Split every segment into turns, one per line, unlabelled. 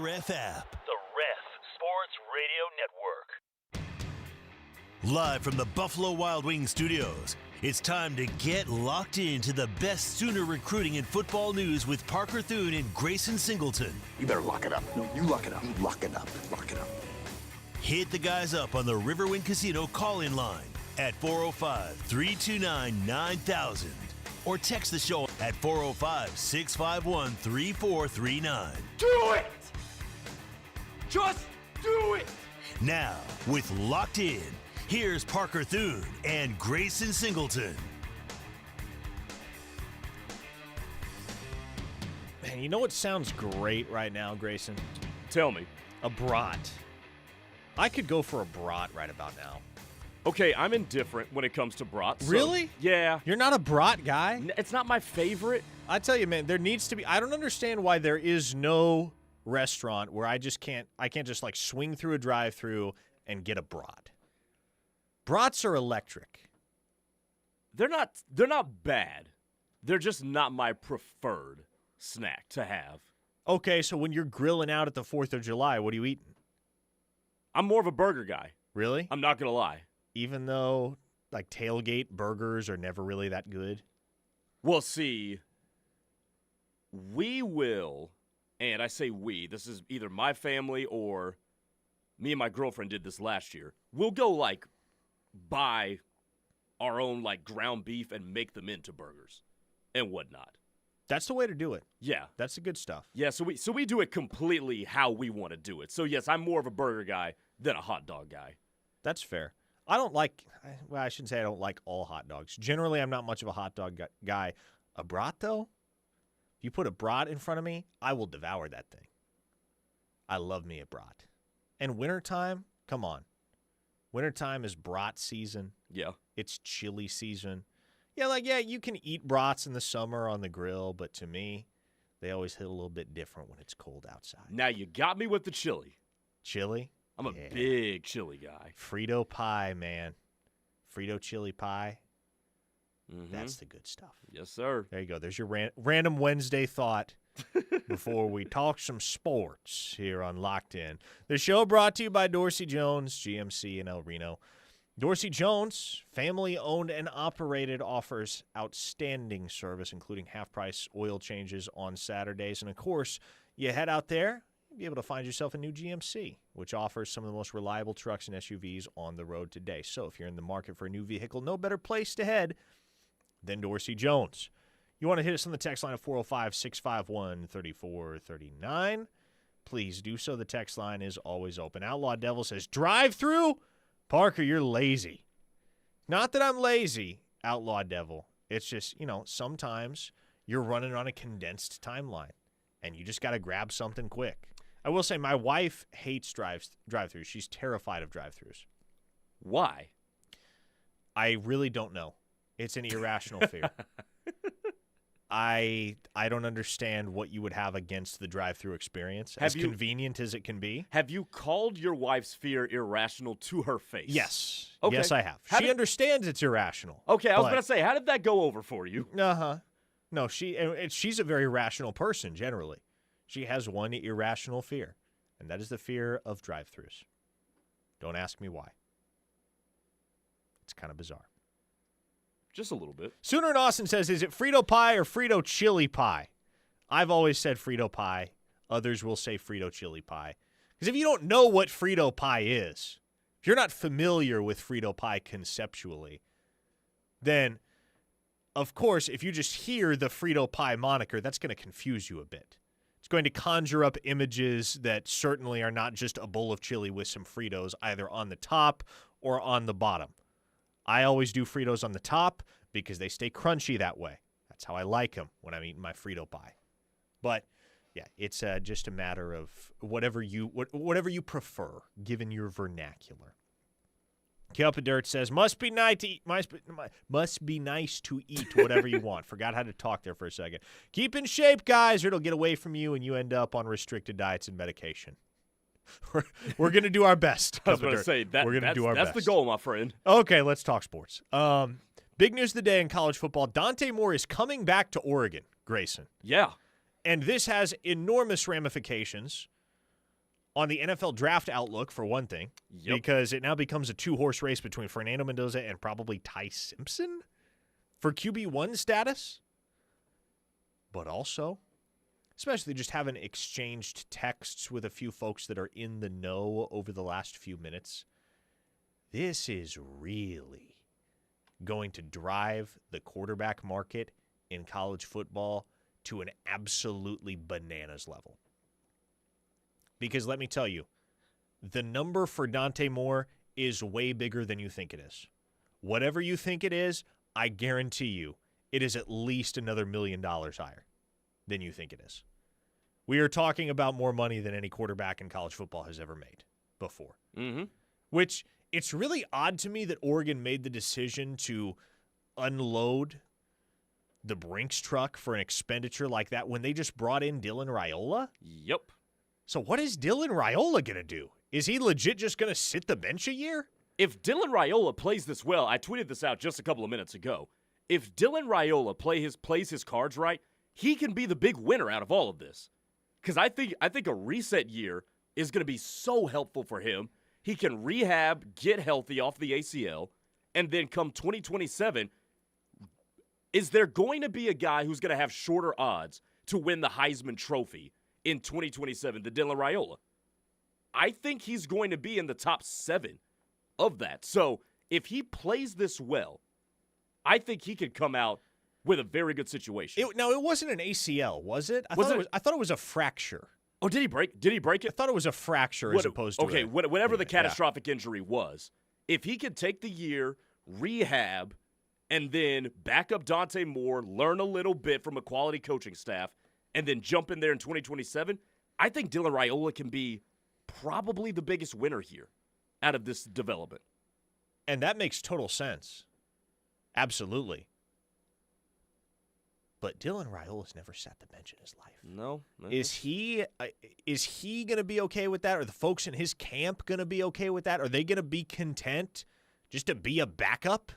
Ref app.
The Ref Sports Radio Network.
Live from the Buffalo Wild Wings studios, it's time to get locked into the best Sooner recruiting and football news with Parker Thune and Grayson Singleton.
You better lock it up. No, you lock it up. You lock it up. Lock it up.
Hit the guys up on the Riverwind Casino call-in line at 405-329-9000 or text the show at 405-651-3439.
Do it! Just do it!
Now, with Locked In, here's Parker Thune and Grayson Singleton.
Man, you know what sounds great right now, Grayson?
Tell me.
A brat. I could go for a brat right about now.
Okay, I'm indifferent when it comes to brats.
Really?
Yeah.
You're not a brat guy?
It's not my favorite.
I tell you, man, there needs to be. I don't understand why there is no restaurant where I can't just like swing through a drive-thru and get a brat. Brats are electric.
They're not bad. They're just not my preferred snack to have.
Okay, so when you're grilling out at the 4th of July, what are you eating?
I'm more of a burger guy.
Really?
I'm not going to lie.
Even though like tailgate burgers are never really that good?
Well, see, we will, and I say we, this is either my family or me and my girlfriend did this last year. We'll go like buy our own like ground beef and make them into burgers and whatnot.
That's the way to do it.
Yeah.
That's the good stuff.
Yeah, so we do it completely how we want to do it. So, yes, I'm more of a burger guy than a hot dog guy.
That's fair. I don't like, well, I shouldn't say I don't like all hot dogs. Generally, I'm not much of a hot dog guy. A brat, though? If you put a brat in front of me, I will devour that thing. I love me a brat. And wintertime, come on. Wintertime is brat season.
Yeah.
It's chili season. Yeah, you can eat brats in the summer on the grill, but to me, they always hit a little bit different when it's cold outside.
Now you got me with the chili.
Chili?
I'm a big chili guy.
Frito pie, man. Frito chili pie.
Mm-hmm.
That's the good stuff.
Yes, sir.
There you go. There's your random Wednesday thought before we talk some sports here on Locked In. The show brought to you by Dorsey Jones, GMC in El Reno. Dorsey Jones, family-owned and operated, offers outstanding service, including half-price oil changes on Saturdays. And, of course, you head out there, you'll be able to find yourself a new GMC, which offers some of the most reliable trucks and SUVs on the road today. So if you're in the market for a new vehicle, no better place to head than Dorsey Jones. You want to hit us on the text line of 405-651-3439. Please do so. The text line is always open. Outlaw Devil says, drive-through? Parker, you're lazy. Not that I'm lazy, Outlaw Devil. It's just, sometimes you're running on a condensed timeline, and you just got to grab something quick. I will say my wife hates drive-thrus. She's terrified of drive-thrus.
Why?
I really don't know. It's an irrational fear. I don't understand what you would have against the drive-thru experience, as convenient as it can be.
Have you called your wife's fear irrational to her face?
Yes.
Okay.
Yes, I have. She understands it's irrational.
Okay, I was going to say, how did that go over for you?
Uh-huh. No, she's a very rational person, generally. She has one irrational fear, and that is the fear of drive-thrus. Don't ask me why. It's kind of bizarre.
Just a little bit.
Sooner in Austin says, is it Frito pie or Frito chili pie? I've always said Frito pie. Others will say Frito chili pie. Because if you don't know what Frito pie is, if you're not familiar with Frito pie conceptually, then, of course, if you just hear the Frito pie moniker, that's going to confuse you a bit. It's going to conjure up images that certainly are not just a bowl of chili with some Fritos either on the top or on the bottom. I always do Fritos on the top because they stay crunchy that way. That's how I like them when I'm eating my Frito pie. But, yeah, it's just a matter of whatever you prefer, given your vernacular. Kelpadirt says, must be nice to eat whatever you want. Forgot how to talk there for a second. Keep in shape, guys, or it'll get away from you and you end up on restricted diets and medication. We're going to do our best.
I was going to say, we're going to do our best. That's the goal, my friend.
Okay, let's talk sports. Big news of the day in college football. Dante Moore is coming back to Oregon, Grayson.
Yeah.
And this has enormous ramifications on the NFL draft outlook, for one thing, because it now becomes a two-horse race between Fernando Mendoza and probably Ty Simpson for QB1 status. But also, especially just having exchanged texts with a few folks that are in the know over the last few minutes, this is really going to drive the quarterback market in college football to an absolutely bananas level. Because let me tell you, the number for Dante Moore is way bigger than you think it is. Whatever you think it is, I guarantee you it is at least another $1 million higher than you think it is. We are talking about more money than any quarterback in college football has ever made before.
Mm-hmm.
Which, it's really odd to me that Oregon made the decision to unload the Brinks truck for an expenditure like that when they just brought in Dylan Raiola?
Yep.
So what is Dylan Raiola going to do? Is he legit just going to sit the bench a year?
If Dylan Raiola plays this well, I tweeted this out just a couple of minutes ago. If Dylan Raiola plays his cards right, he can be the big winner out of all of this. Because I think a reset year is going to be so helpful for him. He can rehab, get healthy off the ACL, and then come 2027, is there going to be a guy who's going to have shorter odds to win the Heisman Trophy in 2027 than Dylan Raiola? I think he's going to be in the top 7 of that. So if he plays this well, I think he could come out with a very good situation.
Now, it wasn't an ACL, was it? I thought it was a fracture.
Oh, did he break it?
I thought it was a fracture as opposed to
whatever the catastrophic injury was. If he could take the year, rehab, and then back up Dante Moore, learn a little bit from a quality coaching staff, and then jump in there in 2027, I think Dylan Raiola can be probably the biggest winner here out of this development.
And that makes total sense. Absolutely. But Dylan Raiola's never sat the bench in his life.
No.
Is he going to be okay with that? Are the folks in his camp going to be okay with that? Are they going to be content just to be a backup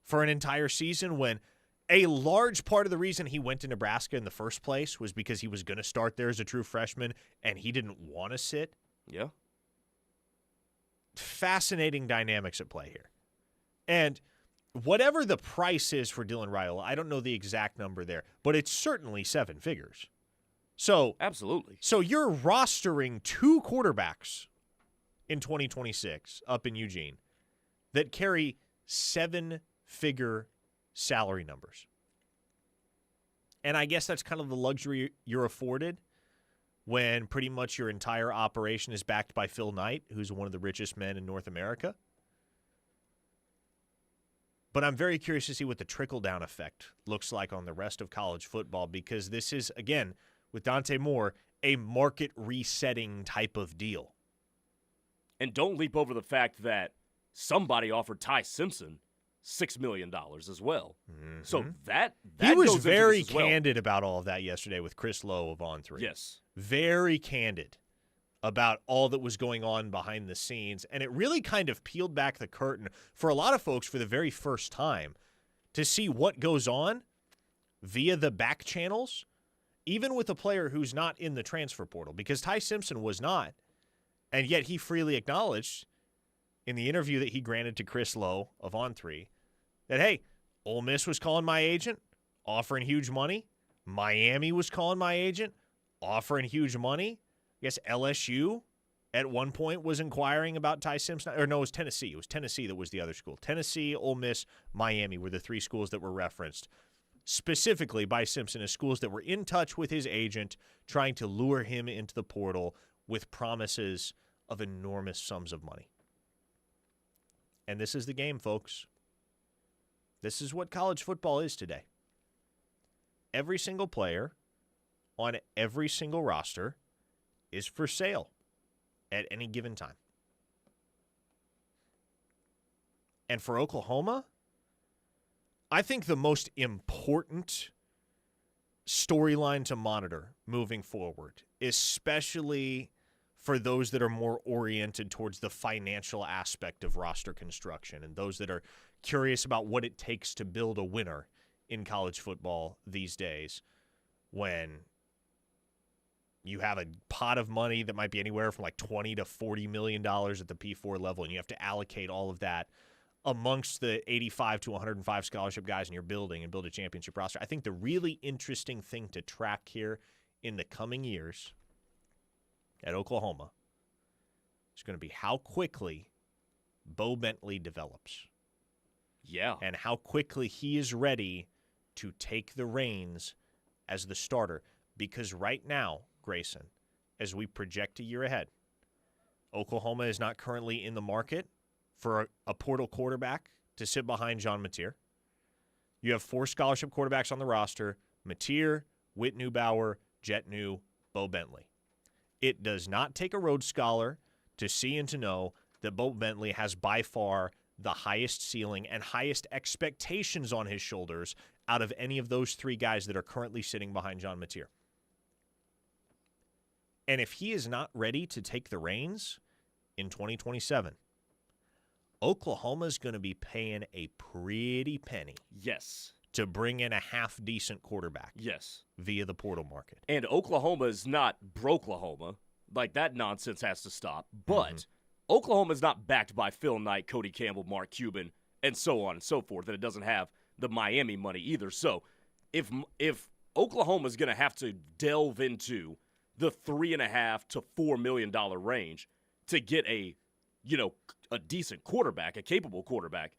for an entire season when a large part of the reason he went to Nebraska in the first place was because he was going to start there as a true freshman and he didn't want to sit?
Yeah.
Fascinating dynamics at play here. And whatever the price is for Dylan Raiola, I don't know the exact number there, but it's certainly 7 figures. So
absolutely.
So you're rostering 2 quarterbacks in 2026 up in Eugene that carry 7-figure salary numbers. And I guess that's kind of the luxury you're afforded when pretty much your entire operation is backed by Phil Knight, who's one of the richest men in North America. But I'm very curious to see what the trickle-down effect looks like on the rest of college football because this is, again, with Dante Moore, a market resetting type of deal.
And don't leap over the fact that somebody offered Ty Simpson $6 million as well. Mm-hmm. So that
he was
goes
very
into this as well.
Candid about all of that yesterday with Chris Lowe of On3.
Yes.
Very candid about all that was going on behind the scenes. And it really kind of peeled back the curtain for a lot of folks for the very first time to see what goes on via the back channels, even with a player who's not in the transfer portal, because Ty Simpson was not. And yet he freely acknowledged in the interview that he granted to Chris Lowe of On3 that, hey, Ole Miss was calling my agent, offering huge money. Miami was calling my agent, offering huge money. I guess LSU at one point was inquiring about Ty Simpson. Or no, it was Tennessee. It was Tennessee that was the other school. Tennessee, Ole Miss, Miami were the 3 schools that were referenced specifically by Simpson as schools that were in touch with his agent, trying to lure him into the portal with promises of enormous sums of money. And this is the game, folks. This is what college football is today. Every single player on every single roster is for sale at any given time. And for Oklahoma, I think the most important storyline to monitor moving forward, especially for those that are more oriented towards the financial aspect of roster construction and those that are curious about what it takes to build a winner in college football these days when you have a pot of money that might be anywhere from like $20 to $40 million at the P4 level, and you have to allocate all of that amongst the 85 to 105 scholarship guys in your building and build a championship roster. I think the really interesting thing to track here in the coming years at Oklahoma is going to be how quickly Bo Bentley develops.
Yeah.
And how quickly he is ready to take the reins as the starter. Because right now, Grayson, as we project a year ahead, Oklahoma is not currently in the market for a portal quarterback to sit behind John Mateer. You have 4 scholarship quarterbacks on the roster: Mateer, Whit Neubauer, Jet New, Bo Bentley. It does not take a Rhodes Scholar to see and to know that Bo Bentley has by far the highest ceiling and highest expectations on his shoulders out of any of those 3 guys that are currently sitting behind John Mateer. And if he is not ready to take the reins in 2027, Oklahoma is going to be paying a pretty penny.
Yes.
To bring in a half-decent quarterback.
Yes.
Via the portal market.
And Oklahoma is not Broklahoma. Like, that nonsense has to stop. But Oklahoma is not backed by Phil Knight, Cody Campbell, Mark Cuban, and so on and so forth. And it doesn't have the Miami money either. So if Oklahoma is going to have to delve into the $3.5 to $4 million range to get a decent quarterback, a capable quarterback,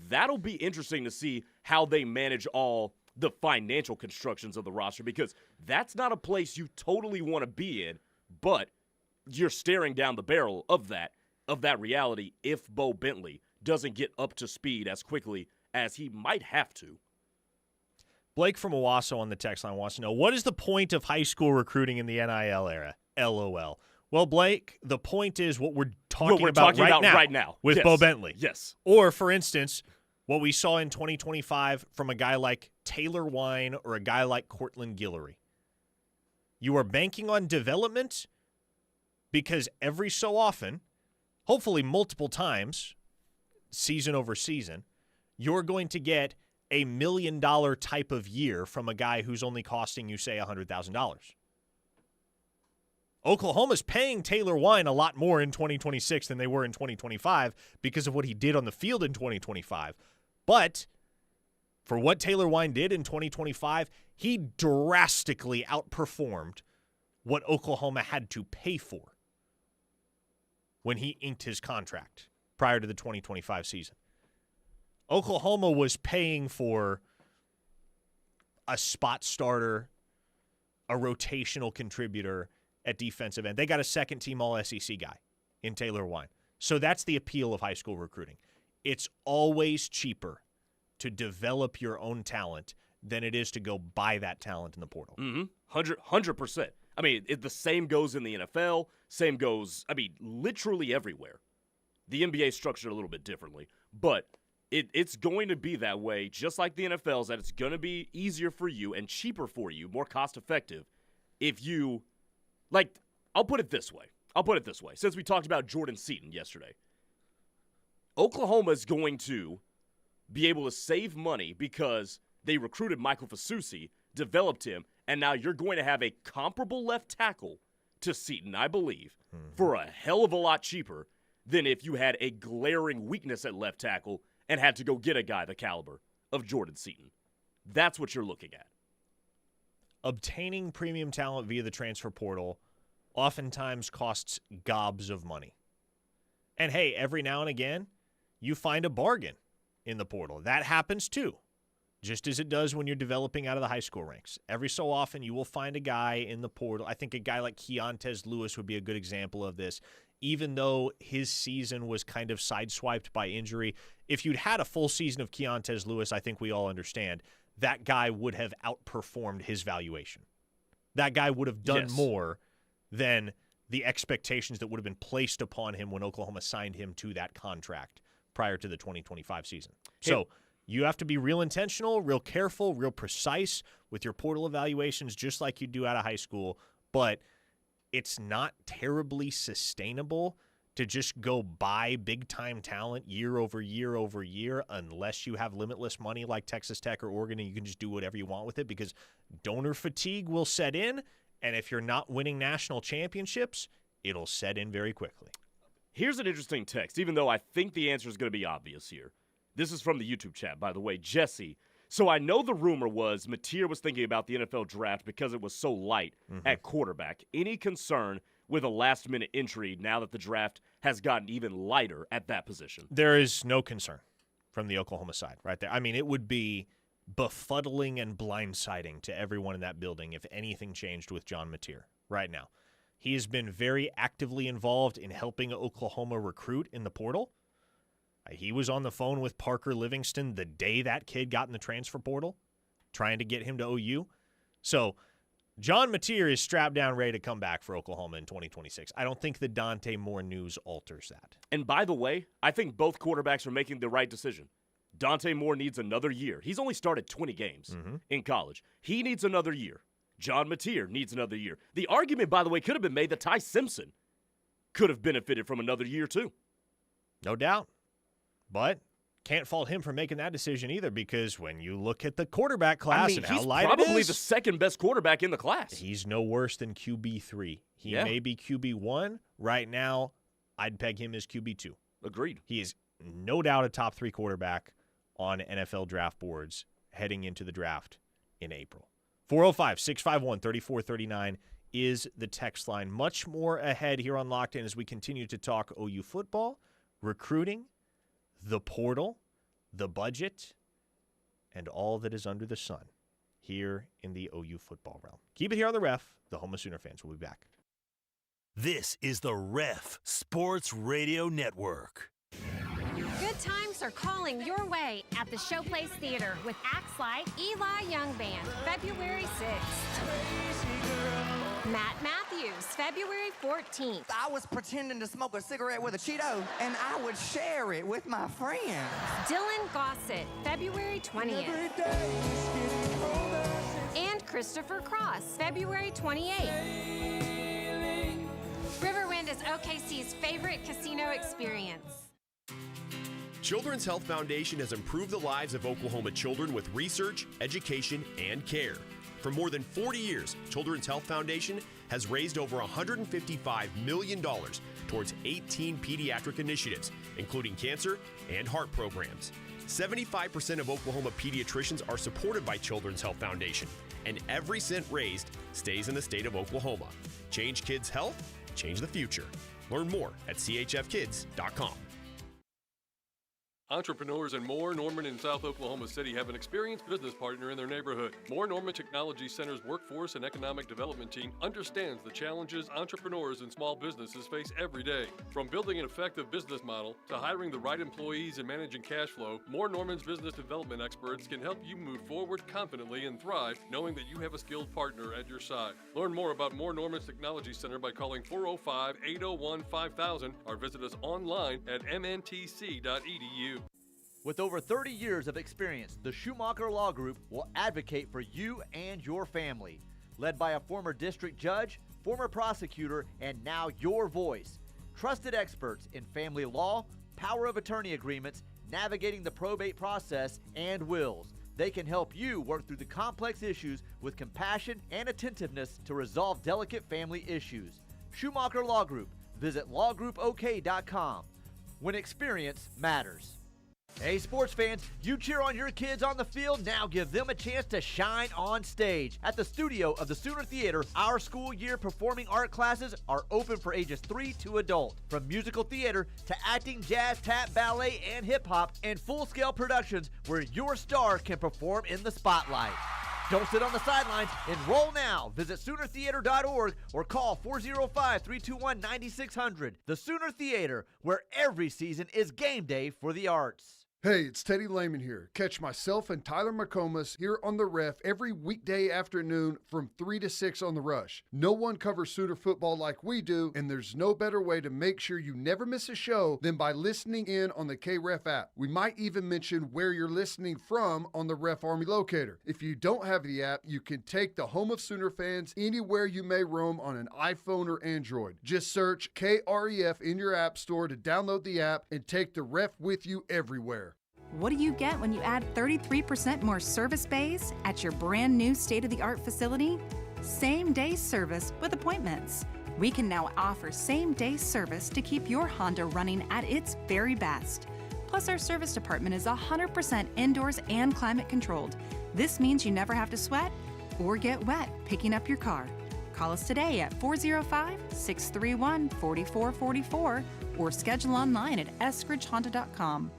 that'll be interesting to see how they manage all the financial constructions of the roster, because that's not a place you totally want to be in, but you're staring down the barrel of that reality if Bo Bentley doesn't get up to speed as quickly as he might have to.
Blake from Owasso on the text line wants to know, what is the point of high school recruiting in the NIL era? LOL. Well, Blake, the point is what we're talking about right now with Bo Bentley.
Yes.
Or, for instance, what we saw in 2025 from a guy like Taylor Wine or a guy like Cortland Guillory. You are banking on development because every so often, hopefully multiple times, season over season, you're going to get a $1 million type of year from a guy who's only costing you, say, $100,000. Oklahoma's paying Taylor Wine a lot more in 2026 than they were in 2025 because of what he did on the field in 2025. But for what Taylor Wine did in 2025, he drastically outperformed what Oklahoma had to pay for when he inked his contract prior to the 2025 season. Oklahoma was paying for a spot starter, a rotational contributor at defensive end. They got a second-team All-SEC guy in Taylor Wine. So that's the appeal of high school recruiting. It's always cheaper to develop your own talent than it is to go buy that talent in the portal.
100%. I mean, the same goes in the NFL. Same goes, literally everywhere. The NBA is structured a little bit differently. But it's going to be that way, just like the NFL's, that it's going to be easier for you and cheaper for you, more cost-effective, if you – I'll put it this way. Since we talked about Jordan Seaton yesterday, Oklahoma is going to be able to save money because they recruited Michael Fasusi, developed him, and now you're going to have a comparable left tackle to Seaton, I believe, for a hell of a lot cheaper than if you had a glaring weakness at left tackle and had to go get a guy the caliber of Jordan Seaton. That's what you're looking at.
Obtaining premium talent via the transfer portal oftentimes costs gobs of money. And hey, every now and again, you find a bargain in the portal. That happens too, just as it does when you're developing out of the high school ranks. Every so often, you will find a guy in the portal. I think a guy like Keontez Lewis would be a good example of this. Even though his season was kind of sideswiped by injury, if you'd had a full season of Keontez Lewis, I think we all understand, that guy would have outperformed his valuation. That guy would have done more than the expectations that would have been placed upon him when Oklahoma signed him to that contract prior to the 2025 season. So you have to be real intentional, real careful, real precise with your portal evaluations, just like you do out of high school. But it's not terribly sustainable to just go buy big-time talent year over year over year unless you have limitless money like Texas Tech or Oregon and you can just do whatever you want with it, because donor fatigue will set in And if you're not winning national championships, it'll set in very quickly.
Here's an interesting text, even though I think the answer is going to be obvious here. This is from the YouTube chat, by the way. Jesse. So I know the rumor was Mateer was thinking about the NFL draft because it was so light at quarterback. Any concern with a last-minute entry now that the draft has gotten even lighter at that position?
There is no concern from the Oklahoma side right there. I mean, it would be befuddling and blindsiding to everyone in that building if anything changed with John Mateer right now. He has been very actively involved in helping Oklahoma recruit in the portal. He was on the phone with Parker Livingston the day that kid got in the transfer portal, trying to get him to OU. So John Mateer is strapped down, ready to come back for Oklahoma in 2026. I don't think the Dante Moore news alters that.
And by the way, I think both quarterbacks are making the right decision. Dante Moore needs another year. He's only started 20 games in college. He needs another year. John Mateer needs another year. The argument, by the way, could have been made that Ty Simpson could have benefited from another year too.
No doubt. But can't fault him for making that decision either, because when you look at the quarterback class and how light it is,
he's probably the second best quarterback in the class.
He's no worse than QB3. He may be QB1. Right now, I'd peg him as QB2.
Agreed.
He is no doubt a top 3 quarterback on NFL draft boards heading into the draft in April. 405-651-3439 is the text line. Much more ahead here on Locked In as we continue to talk OU football, recruiting, the portal, the budget, and all that is under the sun here in the OU football realm. Keep it here on The Ref. The home of Sooner fans. We'll be back.
This is the Ref Sports Radio Network.
Good times are calling your way at the Showplace Theater with acts like Eli Young Band, February 6th. Matt Matthews, February 14th.
I was pretending to smoke a cigarette with a Cheeto, and I would share it with my friends.
Dylan Gossett, February 20th. And Christopher Cross, February 28th. Riverwind is OKC's favorite casino experience.
Children's Health Foundation has improved the lives of Oklahoma children with research, education, and care. For more than 40 years, Children's Health Foundation has raised over $155 million towards 18 pediatric initiatives, including cancer and heart programs. 75% of Oklahoma pediatricians are supported by Children's Health Foundation, and every cent raised stays in the state of Oklahoma. Change kids' health, change the future. Learn more at chfkids.com.
Entrepreneurs in Moore, Norman, and South Oklahoma City have an experienced business partner in their neighborhood. Moore Norman Technology Center's Workforce and Economic Development Team understands the challenges entrepreneurs and small businesses face every day. From building an effective business model to hiring the right employees and managing cash flow, Moore Norman's business development experts can help you move forward confidently and thrive, knowing that you have a skilled partner at your side. Learn more about Moore Norman's Technology Center by calling 405-801-5000 or visit us online at mntc.edu.
With over 30 years of experience, the Schumacher Law Group will advocate for you and your family. Led by a former district judge, former prosecutor, and now your voice. Trusted experts in family law, power of attorney agreements, navigating the probate process, and wills. They can help you work through the complex issues with compassion and attentiveness to resolve delicate family issues. Schumacher Law Group. Visit lawgroupok.com. When experience matters. Hey sports fans, you cheer on your kids on the field, now give them a chance to shine on stage. At the studio of the Sooner Theater, our school year performing art classes are open for ages 3 to adult. From musical theater to acting, jazz, tap, ballet, and hip hop, and full-scale productions where your star can perform in the spotlight. Don't sit on the sidelines. Enroll now. Visit SoonerTheater.org or call 405-321-9600. The Sooner Theater, where every season is game day for the arts.
Hey, it's Teddy Lehman here. Catch myself and Tyler McComas here on The Ref every weekday afternoon from 3 to 6 on The Rush. No one covers Sooner football like we do, and there's no better way to make sure you never miss a show than by listening in on the KREF app. We might even mention where you're listening from on the Ref Army Locator. If you don't have the app, you can take the home of Sooner fans anywhere you may roam on an iPhone or Android. Just search KREF in your app store to download the app and take the Ref with you everywhere.
What do you get when you add 33% more service bays at your brand new state-of-the-art facility? same-day service with appointments. We can now offer same-day service to keep your Honda running at its very best. Plus, our service department is 100% indoors and climate controlled. This means you never have to sweat or get wet picking up your car. Call us today at 405-631-4444 or schedule online at eskridgehonda.com.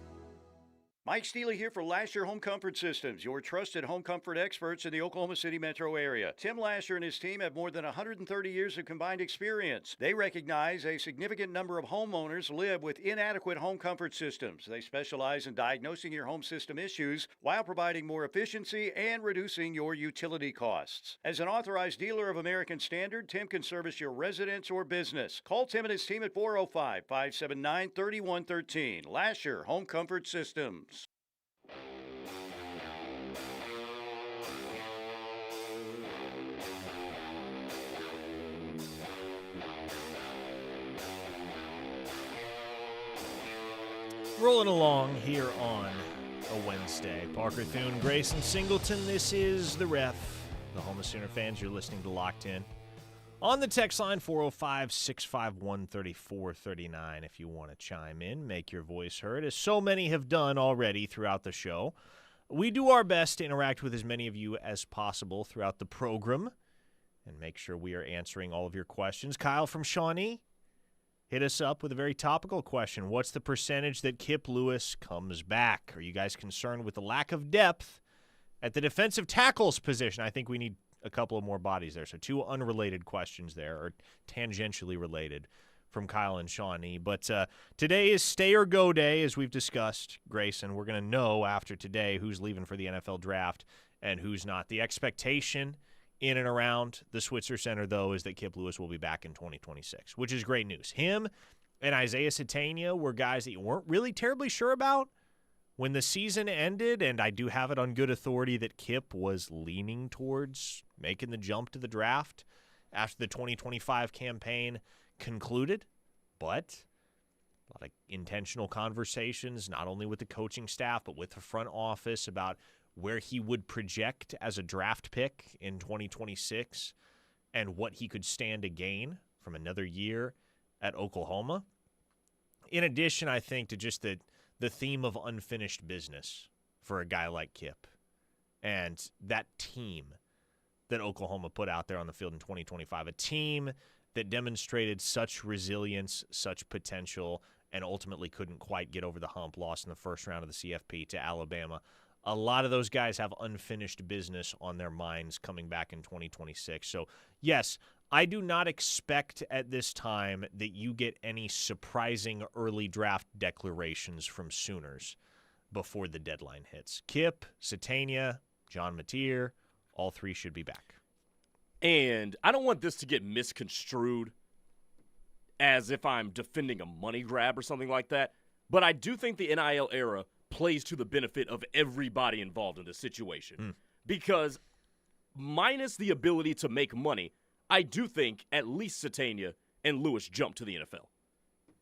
Mike Steele here for Lasher Home Comfort Systems, your trusted home comfort experts in the Oklahoma City metro area. Tim Lasher and his team have more than 130 years of combined experience. They recognize a significant number of homeowners live with inadequate home comfort systems. They specialize in diagnosing your home system issues while providing more efficiency and reducing your utility costs. As an authorized dealer of American Standard, Tim can service your residence or business. Call Tim and his team at 405-579-3113. Lasher Home Comfort Systems.
Rolling along here on a Wednesday. Parker Thune, Grayson, Singleton. This is The Ref. The home of Sooner fans, you're listening to Locked In. On the text line, 405-651-3439 if you want to chime in, make your voice heard, as so many have done already throughout the show. We do our best to interact with as many of you as possible throughout the program and make sure we are answering all of your questions. Kyle from Shawnee hit us up with a very topical question. What's the percentage that Kip Lewis comes back? Are you guys concerned with the lack of depth at the defensive tackles position? I think we need a couple of more bodies there. So two unrelated questions there, or tangentially related, from Kyle and Shawnee. But today is stay or go day, as we've discussed, Grayson. We're going to know after today who's leaving for the NFL draft and who's not. The expectation in and around the Switzer Center, though, is that Kip Lewis will be back in 2026, which is great news. Him and Isaiah Satania were guys that you weren't really terribly sure about when the season ended, and I do have it on good authority that Kip was leaning towards making the jump to the draft after the 2025 campaign concluded. But a lot of intentional conversations, not only with the coaching staff, but with the front office about where he would project as a draft pick in 2026 and what he could stand to gain from another year at Oklahoma. In addition, I think, to just the theme of unfinished business for a guy like Kip and that team that Oklahoma put out there on the field in 2025, a team that demonstrated such resilience, such potential, and ultimately couldn't quite get over the hump, lost in the first round of the CFP to Alabama. A lot of those guys have unfinished business on their minds coming back in 2026. So, yes, I do not expect at this time that you get any surprising early draft declarations from Sooners before the deadline hits. Kip, Satania, John Mateer, all three should be back.
And I don't want this to get misconstrued as if I'm defending a money grab or something like that, but I do think the NIL era plays to the benefit of everybody involved in this situation. Because minus the ability to make money, I do think at least Satania and Lewis jump to the NFL.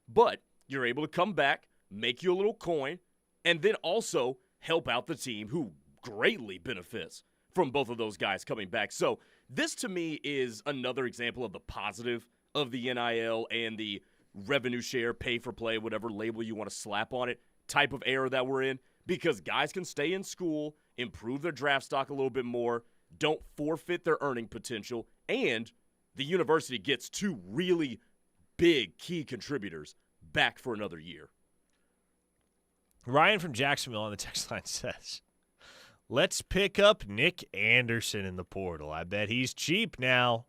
But you're able to come back, make you a little coin, and then also help out the team who greatly benefits from both of those guys coming back. So this to me is another example of the positive of the NIL and the revenue share, pay for play, whatever label you want to slap on it, type of era that we're in, because guys can stay in school, improve their draft stock a little bit more, don't forfeit their earning potential, and the university gets two really big key contributors back for another year.
Ryan from Jacksonville on the text line says, let's pick up Nick Anderson in the portal. I bet he's cheap now.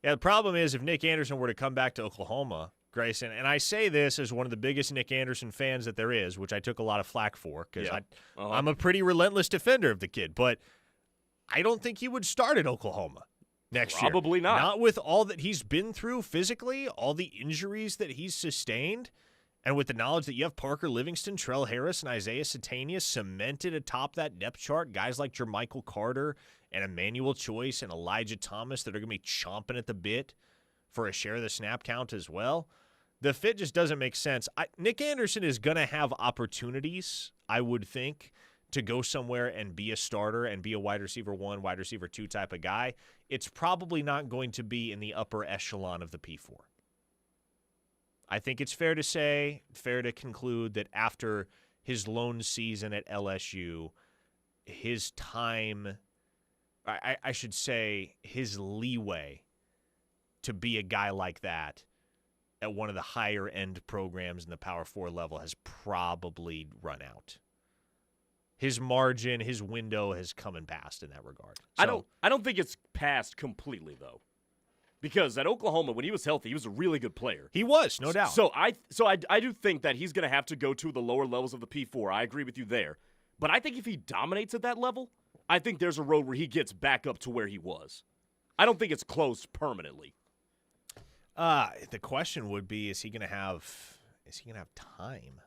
Yeah, the problem is if Nick Anderson were to come back to Oklahoma, Grayson, and I say this as one of the biggest Nick Anderson fans that there is, which I took a lot of flack for because I'm a pretty relentless defender of the kid, but I don't think he would start at Oklahoma next year.
Probably not.
Not with all that he's been through physically, all the injuries that he's sustained, and with the knowledge that you have Parker Livingston, Trell Harris, and Isaiah Satania cemented atop that depth chart, guys like Jermichael Carter and Emmanuel Choice and Elijah Thomas that are going to be chomping at the bit for a share of the snap count as well. The fit just doesn't make sense. Nick Anderson is going to have opportunities, I would think, to go somewhere and be a starter and be a wide receiver 1, wide receiver 2 type of guy, it's probably not going to be in the upper echelon of the P4. I think it's fair to conclude that after his lone season at LSU, his time, I should say his leeway to be a guy like that at one of the higher end programs in the Power 4 level has probably run out. His margin, his window has come and passed in that regard. So,
I don't think it's passed completely though. Because at Oklahoma, when he was healthy, he was a really good player.
He was, no doubt.
So I do think that he's going to have to go to the lower levels of the P4. I agree with you there. But I think if he dominates at that level, I think there's a road where he gets back up to where he was. I don't think it's closed permanently.
The question would be, is he going to have time?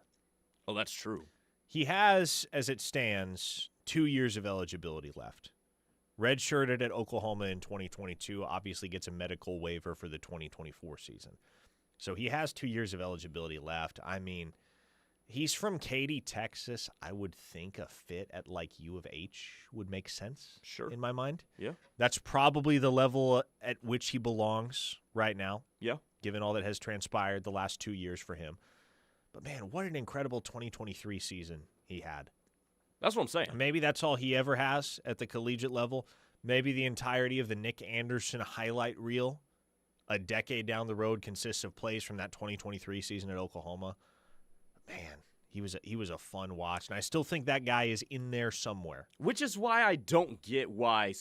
Oh, that's true.
He has, as it stands, 2 years of eligibility left. Redshirted at Oklahoma in 2022, obviously gets a medical waiver for the 2024 season. So he has 2 years of eligibility left. I mean, he's from Katy, Texas. I would think a fit at like U of H would make sense in my mind.
Yeah.
That's probably the level at which he belongs right now.
Yeah.
Given all that has transpired the last 2 years for him. But, man, what an incredible 2023 season he had.
That's what I'm saying.
Maybe that's all he ever has at the collegiate level. Maybe the entirety of the Nick Anderson highlight reel a decade down the road consists of plays from that 2023 season at Oklahoma. Man, he was a fun watch, and I still think that guy is in there somewhere.
Which is why I don't get why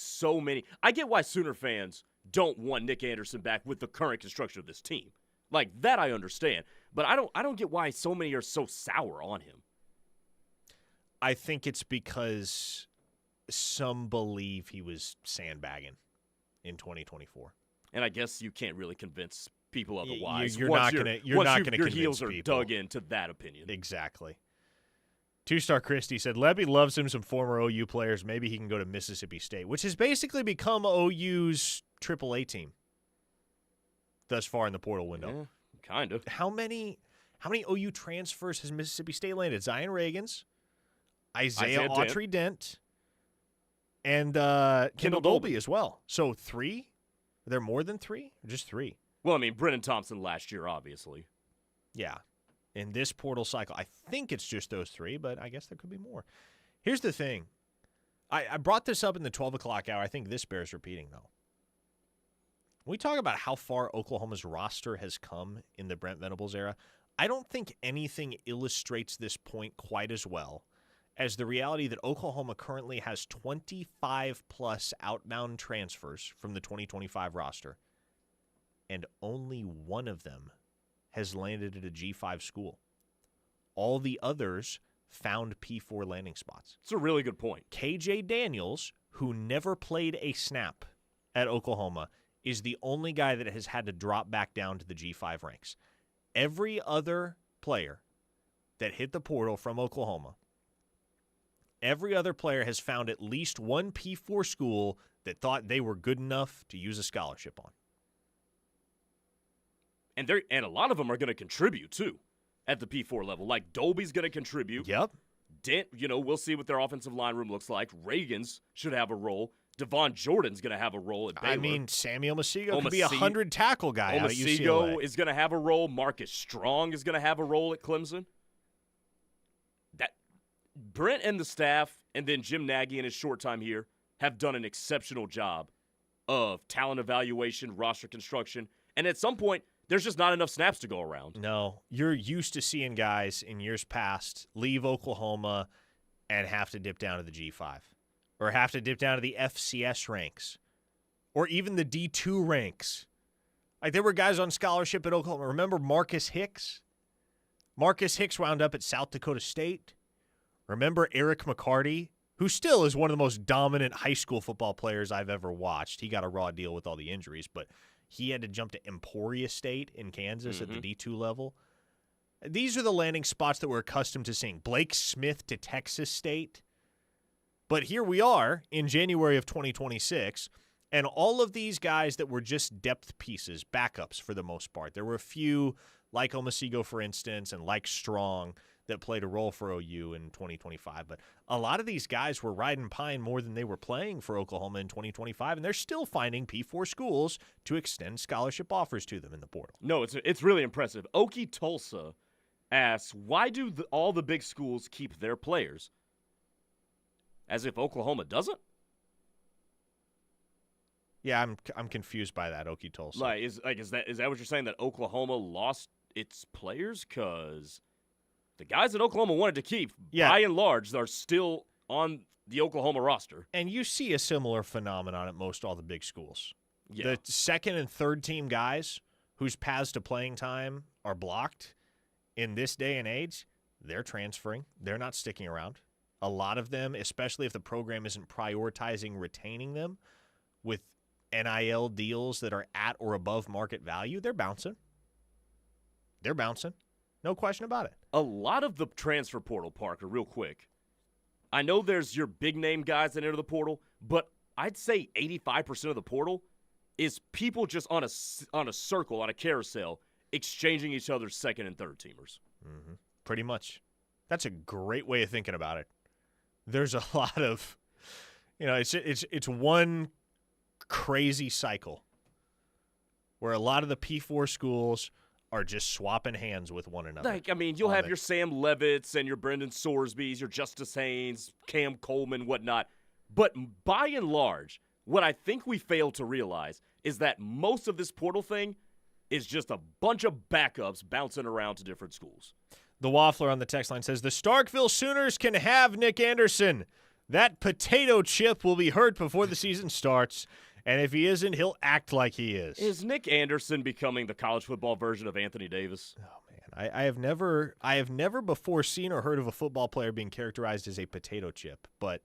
I get why Sooner fans don't want Nick Anderson back with the current construction of this team. Like, that I understand. But I don't get why so many are so sour on him.
I think it's because some believe he was sandbagging in 2024.
And I guess you can't really convince people otherwise.
You're not going to convince
your heels are
people.
dug into that opinion.
Exactly. Two-Star Christie said, Lebby loves him some former OU players. Maybe he can go to Mississippi State, which has basically become OU's AAA team thus far in the portal window.
Yeah, kind of.
How many OU transfers has Mississippi State landed? Zion Reagans, Isaiah Autry-Dent, and Kendall Dolby as well. So 3? Are there more than 3? Or just 3?
Well, I mean, Brennan Thompson last year, obviously.
Yeah. In this portal cycle, I think it's just those 3, but I guess there could be more. Here's the thing. I brought this up in the 12 o'clock hour. I think this bears repeating, though. When we talk about how far Oklahoma's roster has come in the Brent Venables era, I don't think anything illustrates this point quite as well as the reality that Oklahoma currently has 25-plus outbound transfers from the 2025 roster, and only one of them has landed at a G5 school. All the others found P4 landing spots.
It's a really good point.
KJ Daniels, who never played a snap at Oklahoma, is the only guy that has had to drop back down to the G5 ranks. Every other player that hit the portal from Oklahoma, every other player has found at least one P4 school that thought they were good enough to use a scholarship on.
And a lot of them are going to contribute, too, at the P4 level. Like, Dolby's going to contribute.
Yep.
Dent, we'll see what their offensive line room looks like. Reagans should have a role. Devon Jordan's going to have a role at Baylor.
I mean, Samuel Masigo could be a 100-tackle guy out at UCLA.
Masigo is going to have a role. Marcus Strong is going to have a role at Clemson. That Brent and the staff, and then Jim Nagy in his short time here, have done an exceptional job of talent evaluation, roster construction, and at some point, there's just not enough snaps to go around.
No, you're used to seeing guys in years past leave Oklahoma and have to dip down to the G5 or have to dip down to the FCS ranks or even the D2 ranks. Like, there were guys on scholarship at Oklahoma. Remember Marcus Hicks? Marcus Hicks wound up at South Dakota State. Remember Eric McCarty, who still is one of the most dominant high school football players I've ever watched. He got a raw deal with all the injuries, but he had to jump to Emporia State in Kansas at the D2 level. These are the landing spots that we're accustomed to seeing. Blake Smith to Texas State. But here we are in January of 2026, and all of these guys that were just depth pieces, backups for the most part. There were a few, like Omasigo, for instance, and like Strong, that played a role for OU in 2025. But a lot of these guys were riding pine more than they were playing for Oklahoma in 2025, and they're still finding P4 schools to extend scholarship offers to them in the portal.
No, it's really impressive. Okie Tulsa asks, why do all the big schools keep their players? As if Oklahoma doesn't?
Yeah, I'm confused by that, Okie Tulsa.
Is that what you're saying, that Oklahoma lost its players? Because the guys that Oklahoma wanted to keep, by and large, are still on the Oklahoma roster.
And you see a similar phenomenon at most all the big schools.
Yeah.
The second and third team guys whose paths to playing time are blocked in this day and age, they're transferring. They're not sticking around. A lot of them, especially if the program isn't prioritizing retaining them with NIL deals that are at or above market value, they're bouncing. They're bouncing. No question about it.
A lot of the transfer portal, Parker, real quick. I know there's your big name guys that enter the portal, but I'd say 85% of the portal is people just on a circle, on a carousel, exchanging each other's second and third teamers.
Mm-hmm. Pretty much. That's a great way of thinking about it. There's a lot of, it's one crazy cycle where a lot of the P4 schools are just swapping hands with one another.
You'll have your Sam Levitts and your Brendan Sorsbys, your Justice Haynes, Cam Coleman, whatnot. But by and large, what I think we fail to realize is that most of this portal thing is just a bunch of backups bouncing around to different schools.
The Waffler on the text line says, the Starkville Sooners can have Nick Anderson. That potato chip will be hurt before the season starts. And if he isn't, he'll act like he is.
Is Nick Anderson becoming the college football version of Anthony Davis?
Oh man, I have never before seen or heard of a football player being characterized as a potato chip, but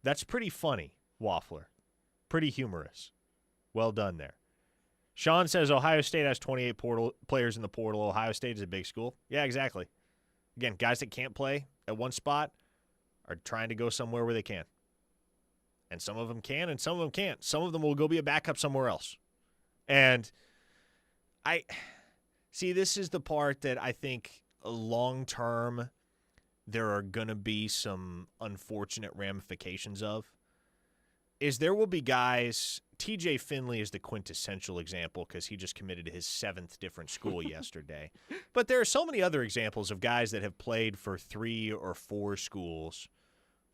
that's pretty funny, Waffler. Pretty humorous. Well done there. Sean says Ohio State has 28 players in the portal. Ohio State is a big school. Yeah, exactly. Again, guys that can't play at one spot are trying to go somewhere where they can. And some of them can and some of them can't. Some of them will go be a backup somewhere else. And this is the part that I think long-term there are going to be some unfortunate ramifications of. Is there will be guys, TJ Finley is the quintessential example because he just committed to his 7th different school yesterday. But there are so many other examples of guys that have played for 3 or 4 schools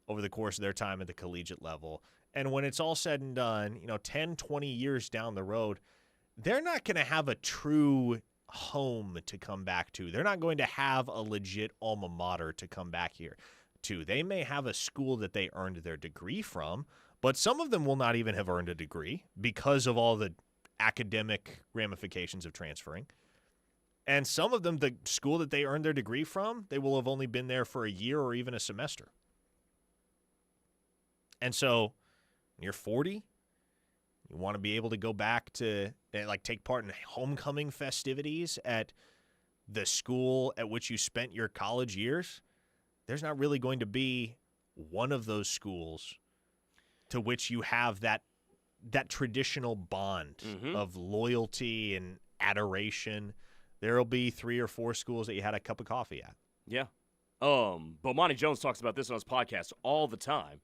over the course of their time at the collegiate level. And when it's all said and done, 10, 20 years down the road, they're not going to have a true home to come back to. They're not going to have a legit alma mater to come back here to. They may have a school that they earned their degree from, but some of them will not even have earned a degree because of all the academic ramifications of transferring. And some of them, the school that they earned their degree from, they will have only been there for a year or even a semester. And so when you're 40, you want to be able to go back to, take part in homecoming festivities at the school at which you spent your college years. There's not really going to be one of those schools to which you have that traditional bond of loyalty and adoration. There will be 3 or 4 schools that you had a cup of coffee at.
Yeah. Bomani Jones talks about this on his podcast all the time.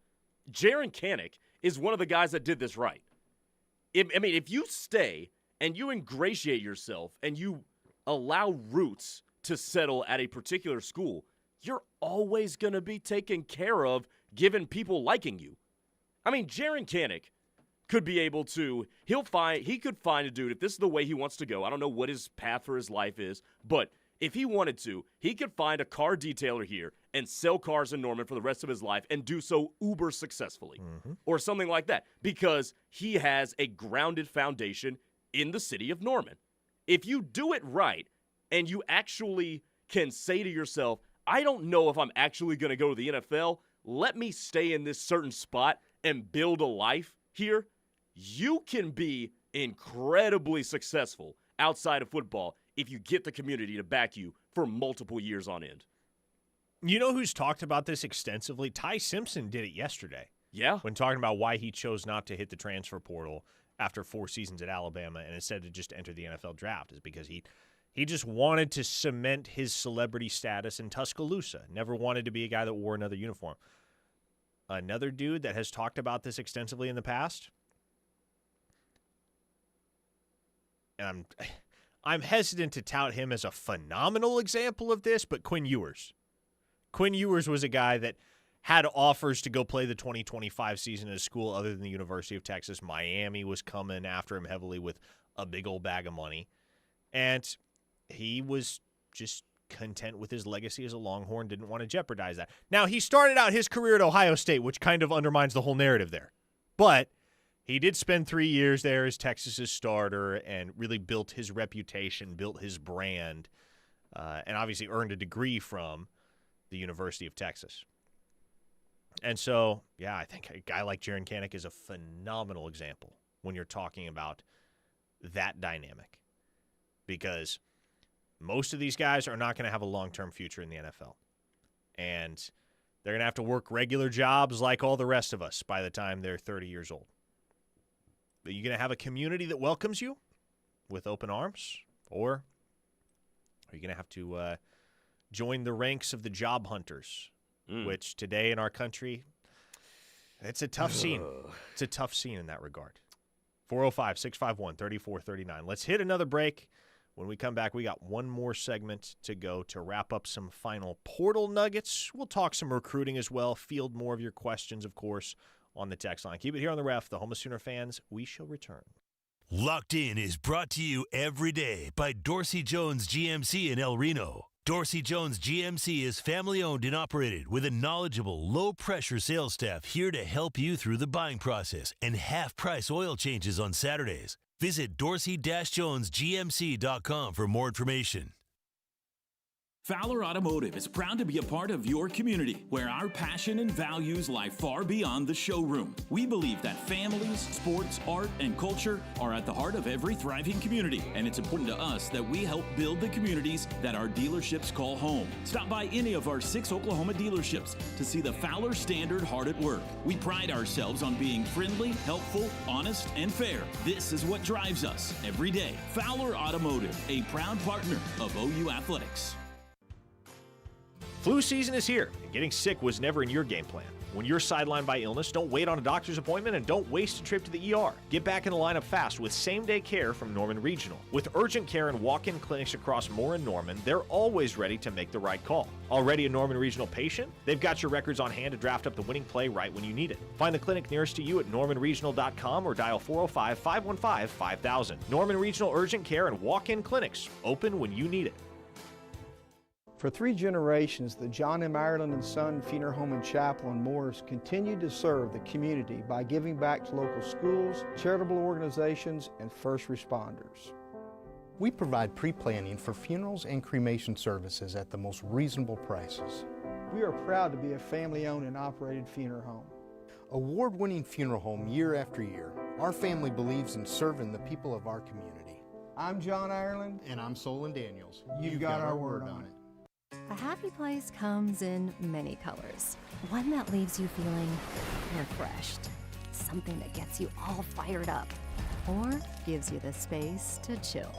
Jaron Kanik is one of the guys that did this right. If you stay and you ingratiate yourself and you allow roots to settle at a particular school, you're always going to be taken care of given people liking you. Jaron Kanik could be able to, he could find a dude, if this is the way he wants to go, I don't know what his path for his life is, but if he wanted to, he could find a car detailer here and sell cars in Norman for the rest of his life and do so uber successfully or something like that because he has a grounded foundation in the city of Norman. If you do it right and you actually can say to yourself, I don't know if I'm actually going to go to the NFL, let me stay in this certain spot and build a life here, you can be incredibly successful outside of football if you get the community to back you for multiple years on end.
You know who's talked about this extensively? Ty Simpson did it yesterday.
Yeah.
When talking about why he chose not to hit the transfer portal after 4 seasons at Alabama and instead to just enter the NFL draft is because He just wanted to cement his celebrity status in Tuscaloosa. Never wanted to be a guy that wore another uniform. Another dude that has talked about this extensively in the past, and I'm hesitant to tout him as a phenomenal example of this, but Quinn Ewers. Quinn Ewers was a guy that had offers to go play the 2025 season at a school other than the University of Texas. Miami was coming after him heavily with a big old bag of money. And he was just content with his legacy as a Longhorn, didn't want to jeopardize that. Now, he started out his career at Ohio State, which kind of undermines the whole narrative there. But he did spend 3 years there as Texas's starter and really built his reputation, built his brand, and obviously earned a degree from the University of Texas. And so, yeah, I think a guy like Jaron Kanak is a phenomenal example when you're talking about that dynamic, because most of these guys are not going to have a long-term future in the NFL. And they're going to have to work regular jobs like all the rest of us by the time they're 30 years old. But you're going to have a community that welcomes you with open arms, or are you going to have to join the ranks of the job hunters, which today in our country, it's a tough scene. It's a tough scene in that regard. 405-651-3439. Let's hit another break. When we come back, we got one more segment to go to wrap up some final portal nuggets. We'll talk some recruiting as well, field more of your questions, of course, on the text line. Keep it here on the Ref. The home of Sooner fans, we shall return.
Locked In is brought to you every day by Dorsey Jones GMC in El Reno. Dorsey Jones GMC is family-owned and operated with a knowledgeable, low-pressure sales staff here to help you through the buying process and half-price oil changes on Saturdays. Visit dorsey-jonesgmc.com for more information.
Fowler Automotive is proud to be a part of your community, where our passion and values lie far beyond the showroom. We believe that families, sports, art, and culture are at the heart of every thriving community, and it's important to us that we help build the communities that our dealerships call home. Stop by any of our 6 Oklahoma dealerships to see the Fowler standard hard at work. We pride ourselves on being friendly, helpful, honest, and fair. This is what drives us every day. Fowler Automotive, a proud partner of OU Athletics.
Flu season is here, and getting sick was never in your game plan. When you're sidelined by illness, don't wait on a doctor's appointment and don't waste a trip to the ER. Get back in the lineup fast with same-day care from Norman Regional. With urgent care and walk-in clinics across Moore and Norman, they're always ready to make the right call. Already a Norman Regional patient? They've got your records on hand to draft up the winning play right when you need it. Find the clinic nearest to you at normanregional.com or dial 405-515-5000. Norman Regional Urgent Care and walk-in clinics, open when you need it.
For 3 generations, the John M. Ireland & Son Funeral Home and Chapel in Morris continued to serve the community by giving back to local schools, charitable organizations, and first responders.
We provide pre-planning for funerals and cremation services at the most reasonable prices.
We are proud to be a family-owned and operated funeral home.
Award-winning funeral home year after year, our family believes in serving the people of our community.
I'm John Ireland.
And I'm Solon Daniels.
You've got our word on it.
A happy place comes in many colors. One that leaves you feeling refreshed. Something that gets you all fired up. Or gives you the space to chill.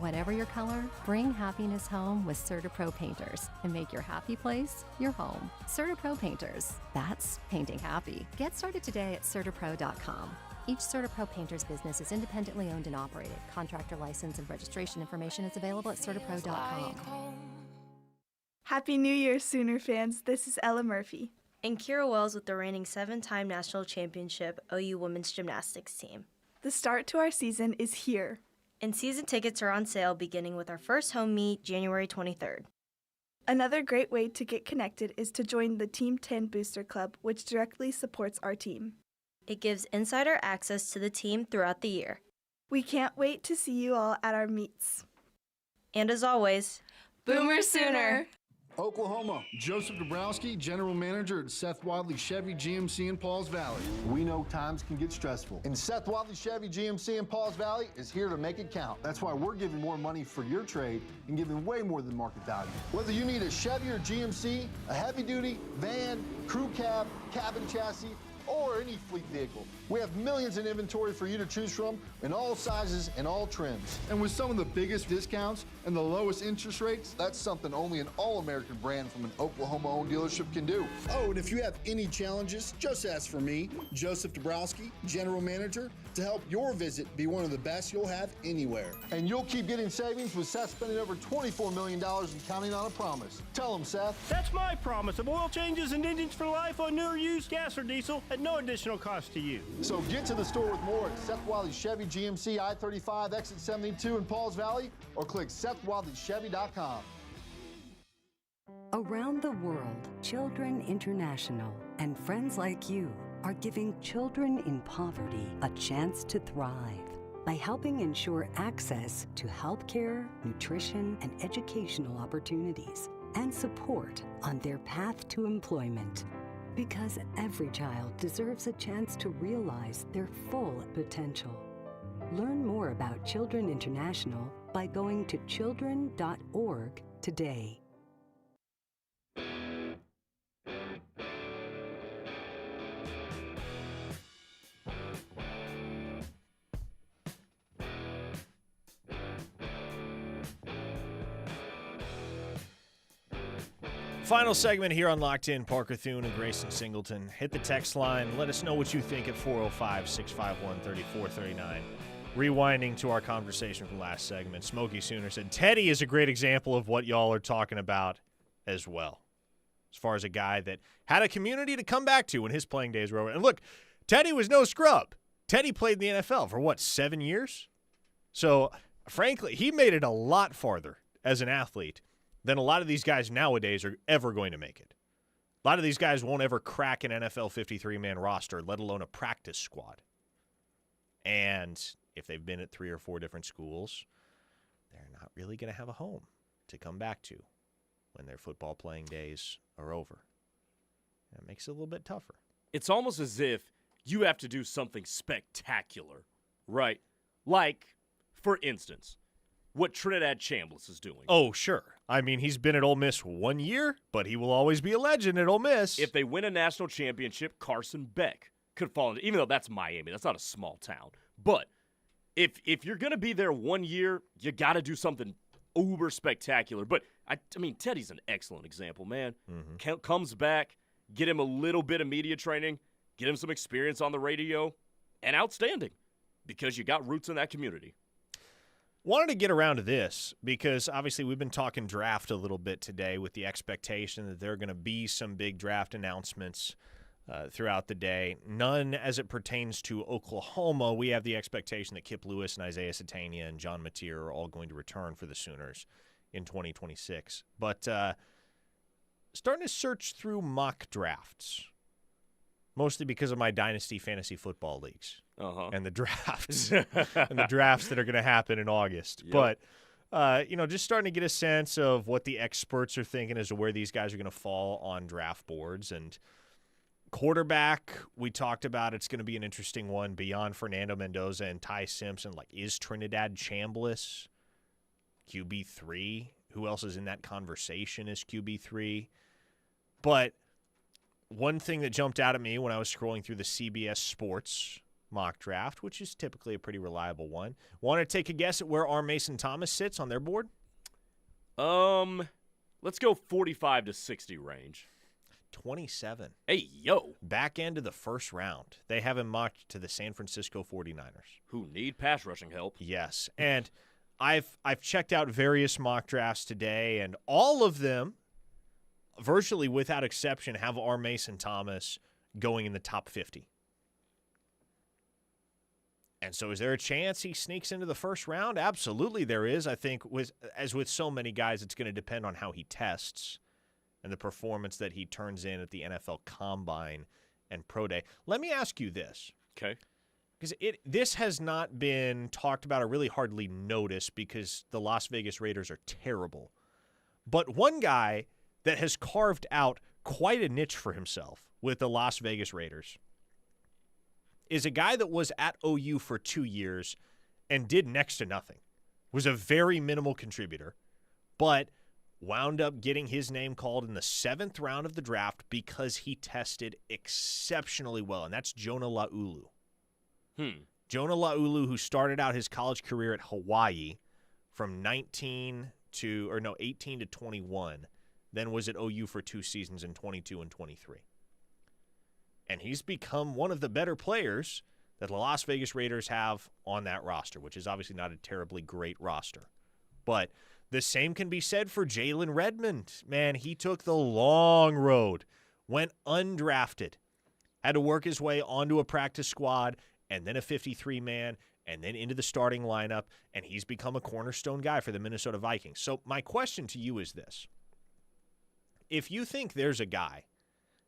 Whatever your color, bring happiness home with CertaPro Painters and make your happy place your home. CertaPro Painters. That's painting happy. Get started today at CertaPro.com. Each CertaPro Painters business is independently owned and operated. Contractor license and registration information is available at CertaPro.com.
Happy New Year, Sooner fans. This is Ella Murphy.
And Kira Wells with the reigning 7-time national championship OU women's gymnastics team.
The start to our season is here.
And season tickets are on sale beginning with our first home meet January 23rd.
Another great way to get connected is to join the Team 10 Booster Club, which directly supports our team.
It gives insider access to the team throughout the year.
We can't wait to see you all at our meets.
And as always,
Boomer Sooner!
Oklahoma, Joseph Dabrowski, General Manager at Seth Wadley Chevy GMC in Pauls Valley.
We know times can get stressful, and Seth Wadley Chevy GMC in Pauls Valley is here to make it count. That's why we're giving more money for your trade and giving way more than market value. Whether you need a Chevy or GMC, a heavy-duty, van, crew cab, cabin chassis, or any fleet vehicle. We have millions in inventory for you to choose from in all sizes and all trims.
And with some of the biggest discounts and the lowest interest rates,
That's something only an all-American brand from an Oklahoma-owned dealership can do.
oh, and if you have any challenges, just ask for me, Joseph Dabrowski, General Manager, to help your visit be one of the best you'll have anywhere.
And you'll keep getting savings with Seth spending over $24 million and counting on a promise. Tell them, Seth.
That's my promise of oil changes and engines for life on new or used gas or diesel at no additional cost to you.
So get to the store with more at Seth Wiley Chevy GMC I-35 exit 72 in Pauls Valley or click SethWileyChevy.com.
Around the world, Children International and friends like you are giving children in poverty a chance to thrive by helping ensure access to healthcare, nutrition, and educational opportunities and support on their path to employment. Because every child deserves a chance to realize their full potential. Learn more about Children International by going to children.org today.
Final segment here on Locked In. Parker Thune and Grayson Singleton. Hit the text line. Let us know what you think at 405-651-3439. Rewinding to our conversation from last segment, Smokey Sooner said, Teddy is a great example of what y'all are talking about as well. As far as a guy that had a community to come back to when his playing days were over. And look, Teddy was no scrub. Teddy played in the NFL for, 7 years? So, frankly, he made it a lot farther as an athlete than a lot of these guys nowadays are ever going to make it. A lot of these guys won't ever crack an NFL 53-man roster, let alone a practice squad. And if they've been at 3 or 4 different schools, they're not really going to have a home to come back to when their football playing days are over. That makes it a little bit tougher.
It's almost as if you have to do something spectacular, right? Like, for instance, what Trinidad Chambliss is doing.
Oh, sure. I mean, he's been at Ole Miss 1 year, but he will always be a legend at Ole Miss.
If they win a national championship, Carson Beck could fall into, even though that's Miami, that's not a small town. But if you're going to be there 1 year, you got to do something uber spectacular. But, I mean, Teddy's an excellent example, man.
Mm-hmm.
Comes back, get him a little bit of media training, get him some experience on the radio, and outstanding because you got roots in that community.
Wanted to get around to this because obviously we've been talking draft a little bit today with the expectation that there are going to be some big draft announcements throughout the day. None as it pertains to Oklahoma. We have the expectation that Kip Lewis and Isaiah Satania and John Mateer are all going to return for the Sooners in 2026. But starting to search through mock drafts, mostly because of my Dynasty Fantasy Football leagues. And the drafts and the drafts that are going to happen in August.
Yep.
But, just starting to get a sense of what the experts are thinking as to where these guys are going to fall on draft boards. And quarterback, we talked about it's going to be an interesting one beyond Fernando Mendoza and Ty Simpson. Like, is Trinidad Chambliss QB3? Who else is in that conversation as QB3? But one thing that jumped out at me when I was scrolling through the CBS Sports mock draft, which is typically a pretty reliable one. Want to take a guess at where R. Mason Thomas sits on their board?
Let's go 45 to 60 range.
27.
Hey, yo.
Back end of the first round. They have him mocked to the San Francisco 49ers.
Who need pass rushing help.
Yes. And I've checked out various mock drafts today, and all of them, virtually without exception, have R. Mason Thomas going in the top 50. And so is there a chance he sneaks into the first round? Absolutely there is. I think as with so many guys, it's going to depend on how he tests and the performance that he turns in at the NFL Combine and Pro Day. Let me ask you this.
Okay.
Because this has not been talked about or really hardly noticed because the Las Vegas Raiders are terrible. But one guy that has carved out quite a niche for himself with the Las Vegas Raiders is a guy that was at OU for 2 years and did next to nothing. Was a very minimal contributor, but wound up getting his name called in the 7th round of the draft because he tested exceptionally well, and that's Jonah Laulu. Jonah Laulu, who started out his college career at Hawaii from 18 to 21, then was at OU for 2 seasons in 22 and 23. And he's become one of the better players that the Las Vegas Raiders have on that roster, which is obviously not a terribly great roster. But the same can be said for Jalen Redmond. Man, he took the long road, went undrafted, had to work his way onto a practice squad, and then a 53-man, and then into the starting lineup, and he's become a cornerstone guy for the Minnesota Vikings. So my question to you is this. If you think there's a guy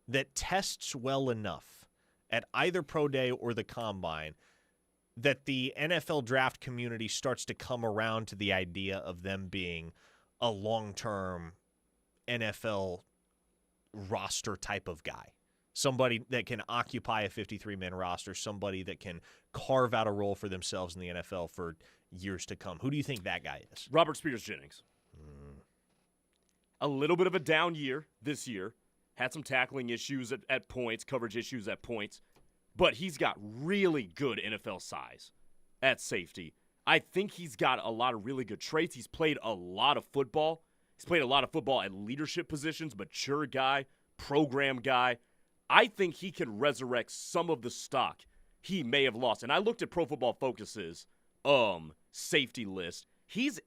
that tests well enough at either Pro Day or the Combine that the NFL draft community starts to come around to the idea of them being a long-term NFL roster type of guy, somebody that can occupy a 53-man roster, somebody that can carve out a role for themselves in the NFL for years to come. Who do you think that guy is?
Robert Spears-Jennings. A little bit of a down year this year. Had some tackling issues at points, coverage issues at points. But he's got really good NFL size at safety. I think he's got a lot of really good traits. He's played a lot of football. He's played a lot of football at leadership positions, mature guy, program guy. I think he can resurrect some of the stock he may have lost. And I looked at Pro Football Focus's safety list. He's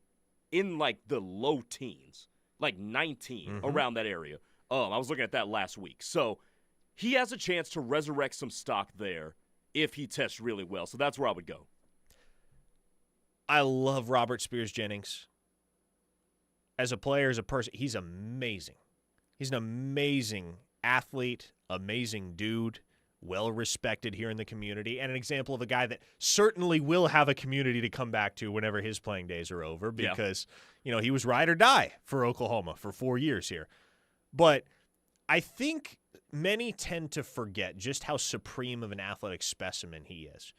in like the low teens, like 19, around that area. I was looking at that last week. So he has a chance to resurrect some stock there if he tests really well. So that's where I would go.
I love Robert Spears-Jennings. As a player, as a person, he's amazing. He's an amazing athlete, amazing dude, well-respected here in the community, and an example of a guy that certainly will have a community to come back to whenever his playing days are over because, he was ride or die for Oklahoma for 4 years here. But I think many tend to forget just how supreme of an athletic specimen he is.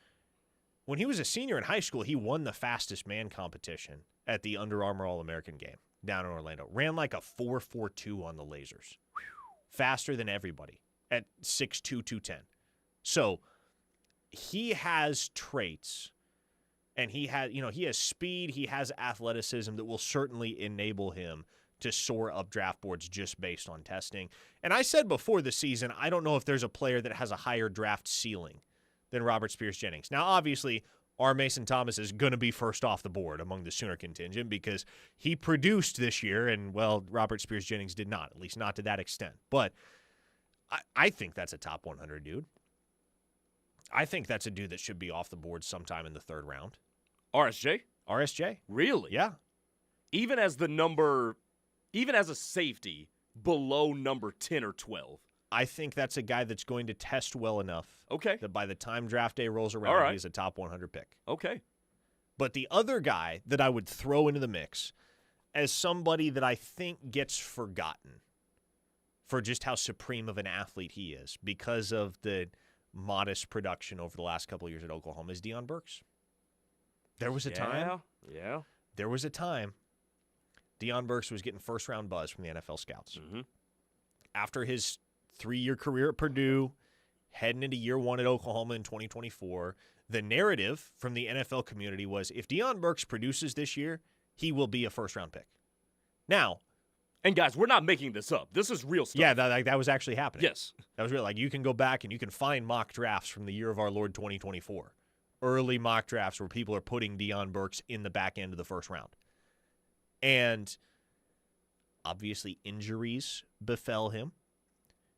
When he was a senior in high school, he won the fastest man competition at the Under Armour All-American game down in Orlando. Ran like a 4.42 on the lasers. Faster than everybody at 6'2", 210. So he has traits, and he has speed, he has athleticism that will certainly enable him to soar up draft boards just based on testing. And I said before the season, I don't know if there's a player that has a higher draft ceiling than Robert Spears-Jennings. Now, obviously, R. Mason Thomas is going to be first off the board among the Sooner contingent because he produced this year, and, well, Robert Spears-Jennings did not, at least not to that extent. But I think that's a top 100 dude. I think that's a dude that should be off the board sometime in the 3rd round.
RSJ?
RSJ.
Really?
Yeah.
Even as a safety below number 10 or 12.
I think that's a guy that's going to test well enough that by the time draft day rolls around,
All right.
he's a top 100 pick.
Okay.
But the other guy that I would throw into the mix as somebody that I think gets forgotten for just how supreme of an athlete he is because of the modest production over the last couple of years at Oklahoma is Deion Burks. There was a time.
Yeah.
There was a time Deion Burks was getting first-round buzz from the NFL scouts. After his 3-year career at Purdue, heading into year 1 at Oklahoma in 2024, the narrative from the NFL community was if Deion Burks produces this year, he will be a first-round pick. Now,
and guys, we're not making this up. This is real stuff.
Yeah, that was actually happening.
Yes.
That was real. Like, you can go back and you can find mock drafts from the year of our Lord 2024. Early mock drafts where people are putting Deion Burks in the back end of the first round. And obviously injuries befell him.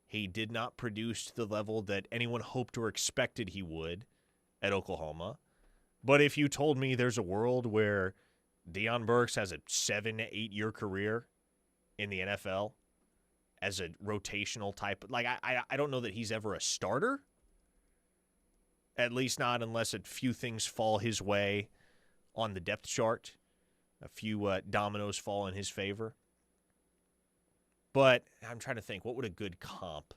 He did not produce to the level that anyone hoped or expected he would at Oklahoma. But if you told me there's a world where Deion Burks has a 7 to 8 year career in the NFL as a rotational type, like I don't know that he's ever a starter. At least not unless a few things fall his way on the depth chart. A few dominoes fall in his favor. But I'm trying to think, what would a good comp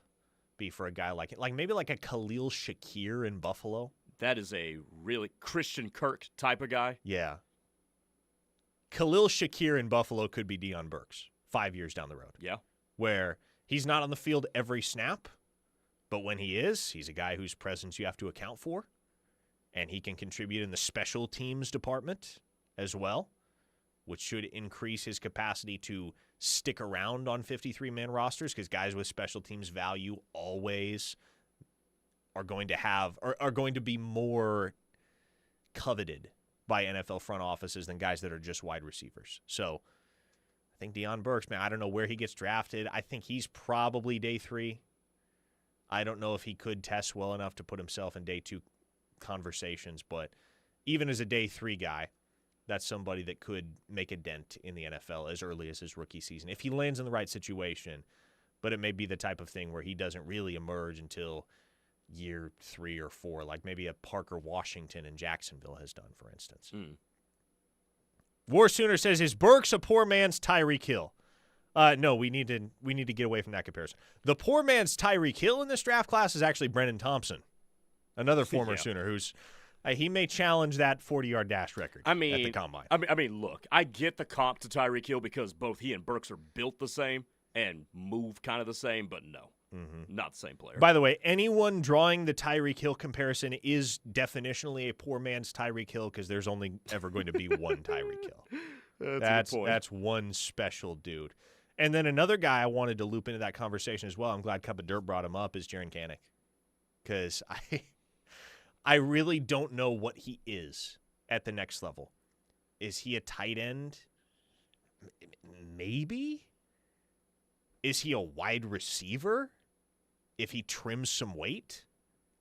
be for a guy like maybe like a Khalil Shakir in Buffalo?
That is a really Christian Kirk type of guy.
Yeah. Khalil Shakir in Buffalo could be Deion Burks 5 years down the road.
Yeah.
Where he's not on the field every snap, but when he is, he's a guy whose presence you have to account for, and he can contribute in the special teams department as well, which should increase his capacity to stick around on 53-man rosters, because guys with special teams value always are going to be more coveted by NFL front offices than guys that are just wide receivers. So I think Deion Burks, man, I don't know where he gets drafted. I think he's probably day 3. I don't know if he could test well enough to put himself in day 2 conversations, but even as a day 3 guy, that's somebody that could make a dent in the NFL as early as his rookie season if he lands in the right situation. But it may be the type of thing where he doesn't really emerge until year 3 or 4, like maybe a Parker Washington in Jacksonville has done, for instance. War Sooner says, is Burks a poor man's Tyreek Hill? No, we need to get away from that comparison. The poor man's Tyreek Hill in this draft class is actually Brennan Thompson, another former Sooner who's he may challenge that 40-yard dash record at the combine.
I mean, look, I get the comp to Tyreek Hill because both he and Burks are built the same and move kind of the same, but no, not the same player.
By the way, anyone drawing the Tyreek Hill comparison is definitionally a poor man's Tyreek Hill, because there's only ever going to be one Tyreek Hill. That's one special dude. And then another guy I wanted to loop into that conversation as well, I'm glad Cup of Dirt brought him up, is Jaren Kanak. Because I really don't know what he is at the next level. Is he a tight end? Maybe. Is he a wide receiver? If he trims some weight,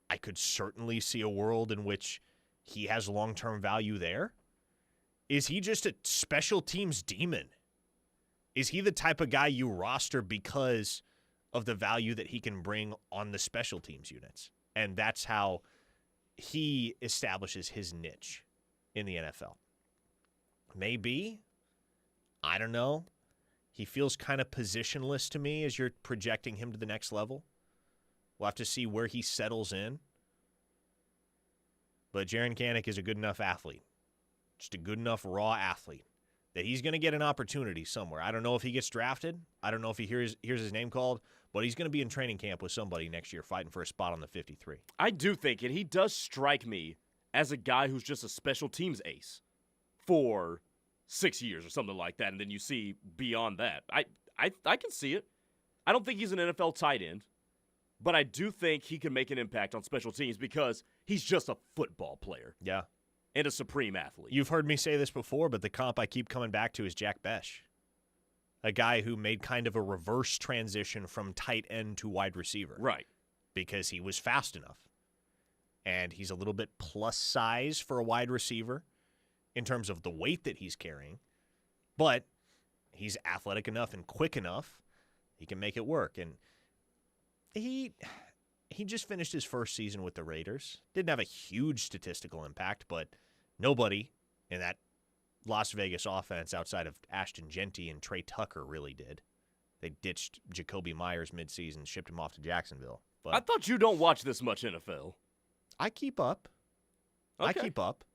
I could certainly see a world in which he has long-term value there. Is he just a special teams demon? Is he the type of guy you roster because of the value that he can bring on the special teams units? And that's how he establishes his niche in the NFL. Maybe. I don't know. He feels kind of positionless to me as you're projecting him to the next level. We'll have to see where he settles in. But Jaren Kanak is a good enough athlete. Just a good enough raw athlete that he's going to get an opportunity somewhere. I don't know if he gets drafted. I don't know if he hears his name called, but he's going to be in training camp with somebody next year fighting for a spot on the 53.
I do think, and he does strike me as a guy who's just a special teams ace for 6 years or something like that, and then you see beyond that. I can see it. I don't think he's an NFL tight end, but I do think he can make an impact on special teams because he's just a football player.
Yeah.
And a supreme athlete.
You've heard me say this before, but the comp I keep coming back to is Jack Besh, a guy who made kind of a reverse transition from tight end to wide receiver.
Right.
Because he was fast enough. And he's a little bit plus size for a wide receiver in terms of the weight that he's carrying. But he's athletic enough and quick enough, he can make it work. And he just finished his first season with the Raiders. Didn't have a huge statistical impact, but nobody in that Las Vegas offense outside of Ashton Genty and Trey Tucker really did. They ditched Jacoby Myers midseason, shipped him off to Jacksonville. But
I thought you don't watch this much NFL.
I keep up.
Okay.
I keep up.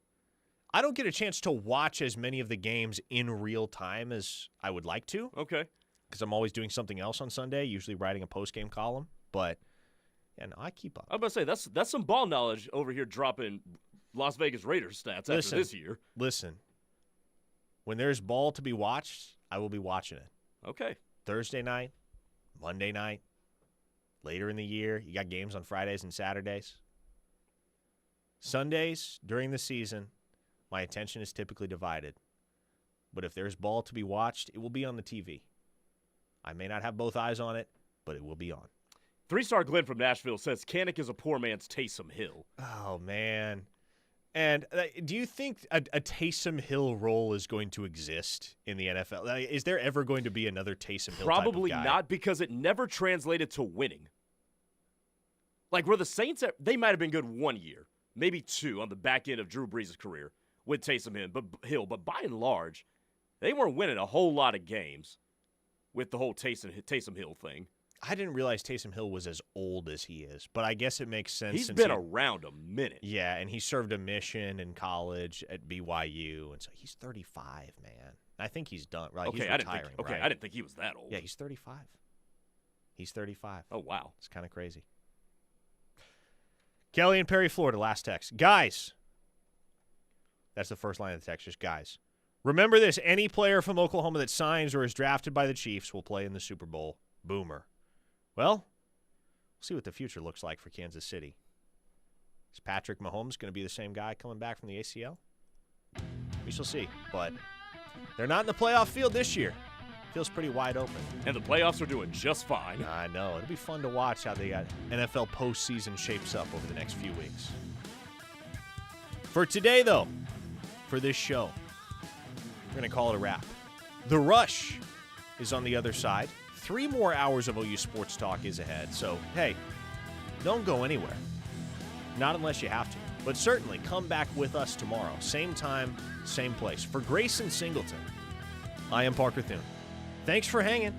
I don't get a chance to watch as many of the games in real time as I would like to.
Okay.
Because I'm always doing something else on Sunday, usually writing a post-game column. But, yeah, no, I keep up.
I was about to say, that's some ball knowledge over here dropping Las Vegas Raiders stats after this year.
Listen, when there's ball to be watched, I will be watching it.
Okay.
Thursday night, Monday night, later in the year. You got games on Fridays and Saturdays. Sundays, during the season, my attention is typically divided. But if there's ball to be watched, it will be on the TV. I may not have both eyes on it, but it will be on.
3-star Glenn from Nashville says Kanak is a poor man's Taysom Hill.
Oh, man. And do you think a Taysom Hill role is going to exist in the NFL? Is there ever going to be another Taysom Hill
Probably
type of guy?
not, because it never translated to winning. Like where the Saints, they might have been good 1 year, maybe 2 on the back end of Drew Brees' career with Taysom Hill. But by and large, they weren't winning a whole lot of games with the whole Taysom Hill thing.
I didn't realize Taysom Hill was as old as he is, but I guess it makes sense.
He's been around a minute.
Yeah, and he served a mission in college at BYU, and so he's 35, man. I think he's done. Right?
Okay,
he's retiring.
I didn't think he was that old.
Yeah, he's 35. He's 35.
Oh, wow.
It's kind of crazy. Kelly in Perry, Florida, last text. Guys. That's the first line of the text, just guys. Remember this, any player from Oklahoma that signs or is drafted by the Chiefs will play in the Super Bowl. Boomer. Well, we'll see what the future looks like for Kansas City. Is Patrick Mahomes going to be the same guy coming back from the ACL? We shall see. But they're not in the playoff field this year. Feels pretty wide open.
And the playoffs are doing just fine.
I know. It'll be fun to watch how the NFL postseason shapes up over the next few weeks. For today, though, for this show, we're going to call it a wrap. The Rush is on the other side. 3 more hours of OU Sports Talk is ahead. So, hey, don't go anywhere. Not unless you have to. But certainly come back with us tomorrow. Same time, same place. For Grayson Singleton, I am Parker Thune. Thanks for hanging.